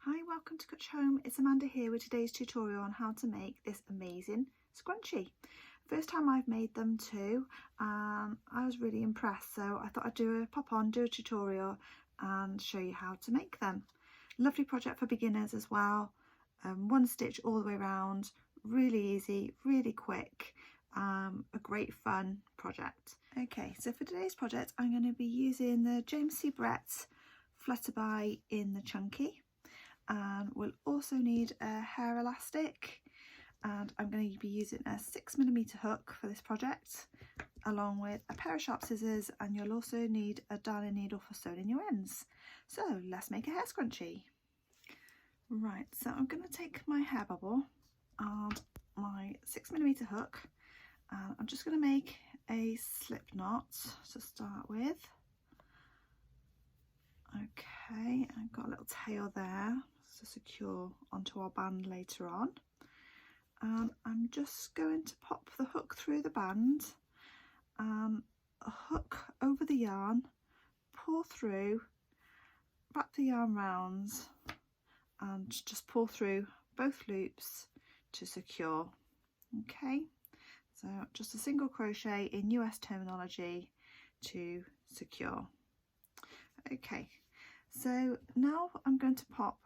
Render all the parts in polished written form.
Hi, welcome to Crochet Home. It's Amanda here with today's tutorial on how to make this amazing scrunchie. First time I've made them too, and I was really impressed, so I thought I'd do a tutorial and show you how to make them. Lovely project for beginners as well. One stitch all the way around, really easy, really quick, a great fun project. Okay, so for today's project I'm going to be using the James C. Brett Flutterby in the Chunky. And we'll also need a hair elastic, and I'm going to be using a 6mm hook for this project, along with a pair of sharp scissors, and you'll also need a darning needle for sewing in your ends. So let's make a hair scrunchie. Right, so I'm going to take my hair bubble and my 6mm hook, and I'm just going to make a slip knot to start with. Okay, I've got a little tail there to secure onto our band later on. I'm just going to pop the hook through the band and hook over the yarn, pull through, wrap the yarn round and just pull through both loops to secure. Okay, so just a single crochet in US terminology to secure. Okay, so now I'm going to pop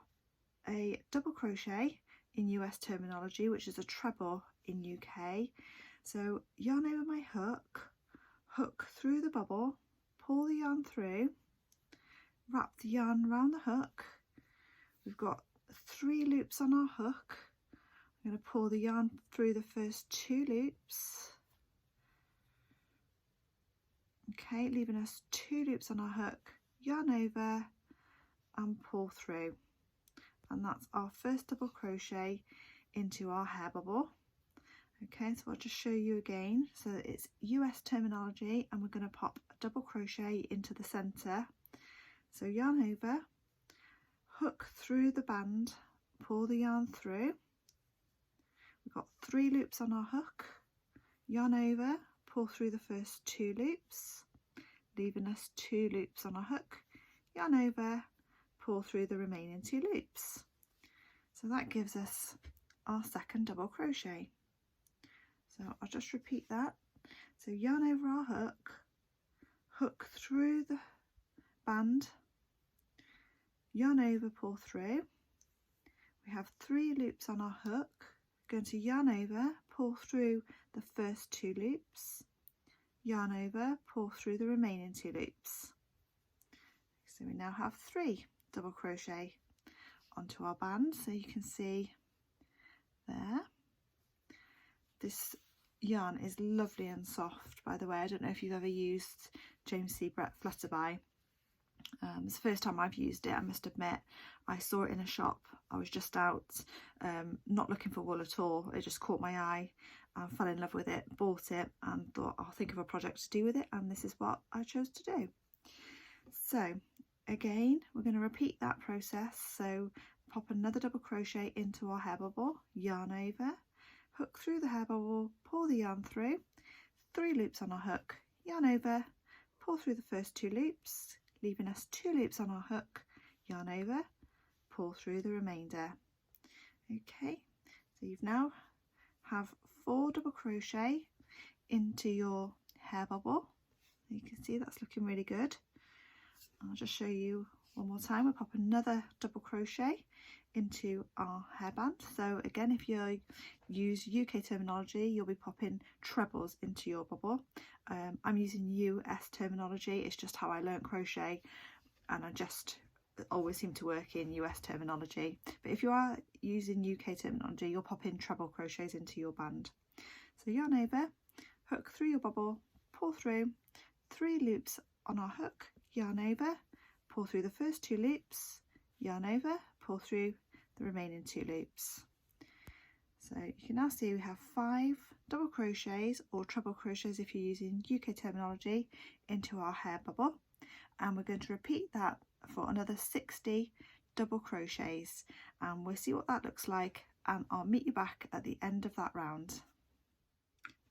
a double crochet in US terminology, which is a treble in UK. So yarn over my hook, hook through the bubble, pull the yarn through, wrap the yarn around the hook. We've got 3 loops on our hook. I'm going to pull the yarn through the first 2 loops. Okay, leaving us 2 loops on our hook, yarn over and pull through, and that's our first double crochet into our hair bubble. Okay, so I'll just show you again. So it's US terminology, and we're going to pop a double crochet into the center. So yarn over, hook through the band, pull the yarn through. We've got 3 loops on our hook, yarn over, pull through the first 2 loops, leaving us 2 loops on our hook, yarn over, pull through the remaining 2 loops. So that gives us our second double crochet. So I'll just repeat that. So yarn over our hook, hook through the band, yarn over, pull through. We have 3 loops on our hook, going to yarn over, pull through the first 2 loops, yarn over, pull through the remaining 2 loops. So we now have 3 double crochet onto our band, so you can see there. This yarn is lovely and soft, by the way. I don't know if you've ever used James C. Brett Flutterby. It's the first time I've used it, I must admit. I saw it in a shop. I was just out not looking for wool at all. It just caught my eye and fell in love with it, bought it and thought I'll think of a project to do with it, and this is what I chose to do. So again, we're going to repeat that process. So pop another double crochet into our hair bubble, yarn over, hook through the hair bubble, pull the yarn through, 3 loops on our hook, yarn over, pull through the first 2 loops, leaving us 2 loops on our hook, yarn over, pull through the remainder. Okay, so you've now have 4 double crochet into your hair bubble. You can see that's looking really good. I'll just show you one more time. We'll pop another double crochet into our hairband. So again, if you use UK terminology, you'll be popping trebles into your bubble. I'm using US terminology. It's just how I learned crochet, and I just always seem to work in US terminology. But if you are using UK terminology, you'll pop in treble crochets into your band. So yarn over, hook through your bubble, pull through, 3 loops on our hook, yarn over, pull through the first 2 loops, yarn over, pull through the remaining 2 loops. So you can now see we have 5 double crochets, or treble crochets if you're using UK terminology, into our hair bubble, and we're going to repeat that for another 60 double crochets, and we'll see what that looks like, and I'll meet you back at the end of that round.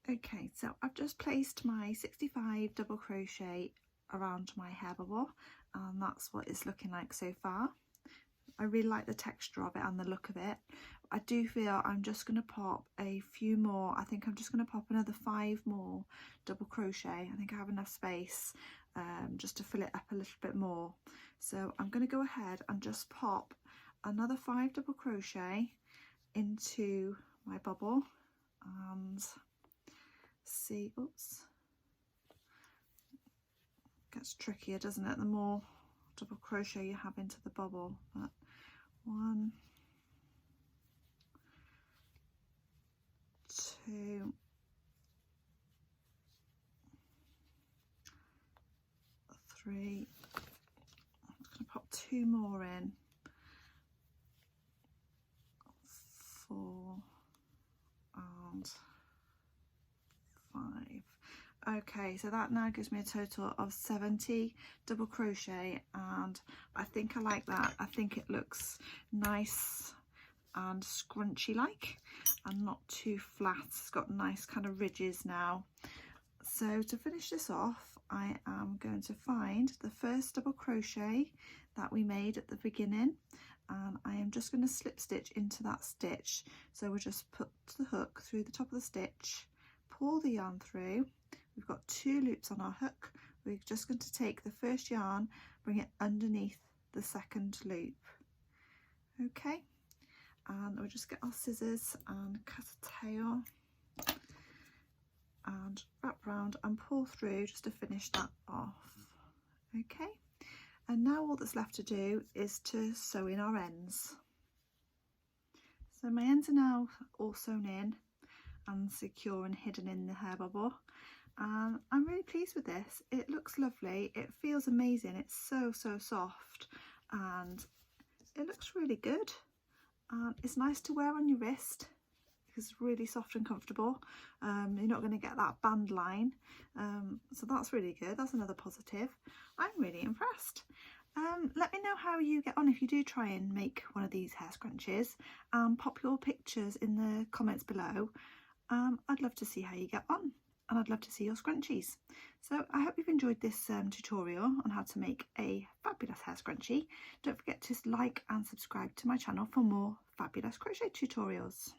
Okay, so I've just placed my 65 double crochet around my hair bubble, and that's what it's looking like so far. I really like the texture of it and the look of it. I do feel I'm just going to pop a few more. I think I'm just going to pop another 5 more double crochet. I think I have enough space just to fill it up a little bit more. So I'm going to go ahead and just pop another 5 double crochet into my bubble and see, oops, gets trickier, doesn't it, the more double crochet you have into the bubble. But 1, 2, 3, I'm just going to pop 2 more in, 4 and 5. Okay, so that now gives me a total of 70 double crochet, and I think I like that. I think it looks nice and scrunchy like and not too flat. It's got nice kind of ridges now. So to finish this off, I am going to find the first double crochet that we made at the beginning, and I am just going to slip stitch into that stitch. So we'll just put the hook through the top of the stitch, pull the yarn through. We've got 2 loops on our hook. We're just going to take the first yarn, bring it underneath the second loop. Okay, and we'll just get our scissors and cut a tail and wrap round and pull through just to finish that off. Okay, and now all that's left to do is to sew in our ends. So my ends are now all sewn in and secure and hidden in the hair bubble. I'm really pleased with this. It looks lovely, it feels amazing, it's so soft and it looks really good. It's nice to wear on your wrist because it's really soft and comfortable. You're not going to get that band line, so that's really good. That's another positive. I'm really impressed. Let me know how you get on if you do try and make one of these hair scrunchies. Pop your pictures in the comments below. I'd love to see how you get on, and I'd love to see your scrunchies. So I hope you've enjoyed this tutorial on how to make a fabulous hair scrunchie. Don't forget to like and subscribe to my channel for more fabulous crochet tutorials.